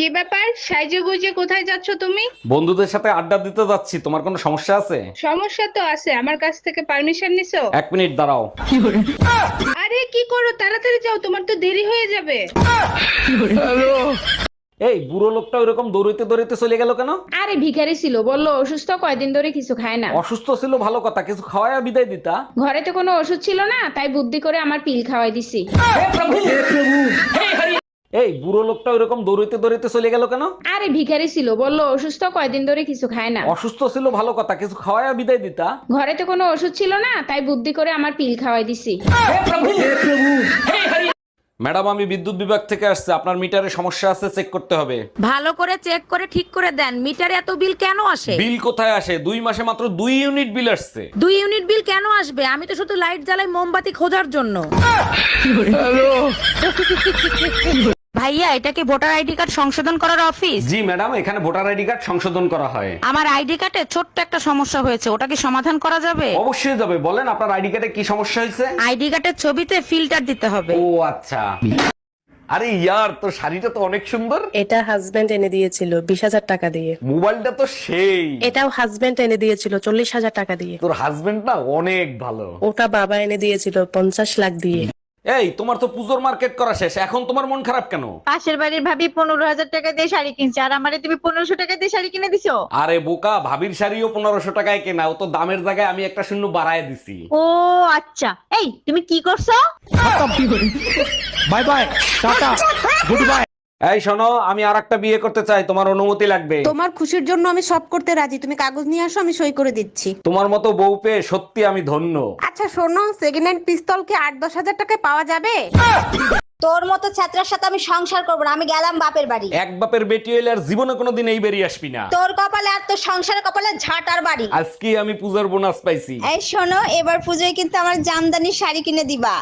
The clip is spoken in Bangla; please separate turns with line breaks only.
কি ব্যাপার, সাইজে গুজে কোথায় যাচ্ছ তুমি?
বন্ধুদের সাথে আড্ডা দিতে যাচ্ছি। তোমার কোনো সমস্যা আছে?
সমস্যা তো আছে, আমার কাছ থেকে পারমিশন নিছো?
1 মিনিট দাঁড়াও।
আরে কি করো, তাড়াতাড়ি যাও, তোমার তো দেরি হয়ে যাবে।
এই বুড়ো লোকটা ওইরকম দৌড়াইতে দৌড়াইতে চলে গেল কেন?
আরে ভিখারি ছিল, বললো অসুস্থ, কয়দিন ধরে কিছু খায় না।
অসুস্থ ছিল ভালো কথা, কিছু খাওয়ায়া বিদায় দিতা।
ঘরে তো কোনো ওষুধ ছিল না, তাই বুদ্ধি করে আমার পিল খাওয়াই দিছি।
এই বুড়ো লোকটা ওইরকম দৌড়াইতে দৌড়াইতে চলে গেল কেন?
আরে ভিখারি ছিল, বললো অসুস্থ, কয়দিন ধরে কিছু খায় না।
অসুস্থ ছিল ভালো কথা, কিছু খাওয়ায়া বিদায় দিতা।
ঘরে তো কোনো ওষুধ ছিল না, তাই বুদ্ধি করে আমার পিল খাওয়াই দিছি।
ম্যাডাম, আমি বিদ্যুৎ বিভাগ থেকে আসছে, আপনার মিটারে সমস্যা আছে, চেক করতে হবে।
ভালো করে চেক করে ঠিক করে দেন। মিটারে এত বিল কেন আসে?
বিল কোথায় আসে? 2 মাসে মাত্র 2 ইউনিট বিল আসছে।
2 ইউনিট বিল কেন আসবে? আমি তো শুধু লাইট জ্বালাই মোমবাতি খোঁজার জন্য। ভাইয়া, এটা কি ভোটার আইডি কার্ড সংশোধন করার অফিস?
জি ম্যাডাম, এখানে ভোটার আইডি কার্ড সংশোধন করা হয়।
আমার আইডি কার্ডে ছোট্ট একটা সমস্যা হয়েছে, ওটা কি সমাধান করা যাবে?
অবশ্যই যাবে, বলেন আপনার আইডি কার্ডে কি সমস্যা হয়েছে?
আইডি কার্ডের ছবিতে ফিল্টার দিতে হবে।
ও আচ্ছা। আরে ইয়ার, তোর শাড়িটা তো অনেক সুন্দর।
এটা হাজবেন্ড এনে দিয়েছিল 20,000 টাকা দিয়ে।
মোবাইলটা তো সেই।
এটাও হাজবেন্ড এনে দিয়েছিল 40,000 টাকা দিয়ে।
তোর হাজবেন্ড না অনেক ভালো।
ওটা বাবা এনে দিয়েছিল 50 লাখ দিয়ে।
এই তোমার তো পুজোর মার্কেট করা শেষ, এখন তোমার মন খারাপ কেন?
পাশের বাড়ির ভাবি 15,000 টাকা দিয়ে শাড়ি কিনছে, আর আমারে তুমি 1500 টাকা দিয়ে শাড়ি কিনে দিছো।
আরে বোকা, ভাবির শাড়িও 1500 টাকায় কেনা, ও তো দামের জায়গায় আমি একটা শূন্য বাড়ায় দিছি।
ও আচ্ছা, এই তুমি কি করছো?
Bye bye, tata, good bye. এই শোনো, আমি আরেকটা বিয়ে করতে চাই, তোমার অনুমতি লাগবে।
তোমার খুশির জন্য আমি সব করতে রাজি, তুমি কাগজ নিয়ে আসো, আমি সই করে দিচ্ছি।
তোমার মতো বউ পেয়ে সত্যি আমি ধন্য।
আচ্ছা শোনো, সেকেন্ড হ্যান্ড পিস্তল কি 8-10 হাজার টাকায় পাওয়া যাবে?
তোর মতো ছাত্রের সাথে আমি সংসার করবো না, আমি গেলাম বাপের বাড়ি।
এক বাপের বেটি হইলে আর জীবনে কোনোদিন এই বেরিয়ে আসবি না।
তোর কপালে আর তোর সংসারের কপালে ঝাঁটার বাড়ি।
আজকে আমি পূজার বোনাস পাইছি।
এই শোনো, এবার পুজোয় কিন্তু আমার জামদানি শাড়ি কিনে দিবা।